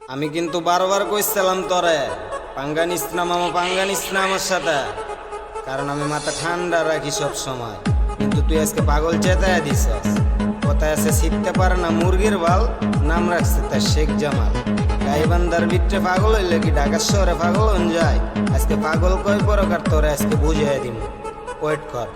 আমি কিন্তু বারবার কইছিলাম তোরে পাঙ্গা নিস না মামা, পাঙ্গা নিস না আমার সাথে, কারণ আমি মাথা ঠান্ডা রাখি সব সময়। কিন্তু তুই আজকে পাগল চেতায় দিছস। কোথায় আছে শিখতে পারে না মুরগির বাল, নাম রাখছে তার শেখ জামাল। গাইবান্ধার ভিতরে পাগল হইলে কি ঢাকার শহরে পাগল হন যায়? আজকে পাগল কয় প্রকার তোরে আজকে বুঝিয়ে দিম, ওয়েট কর।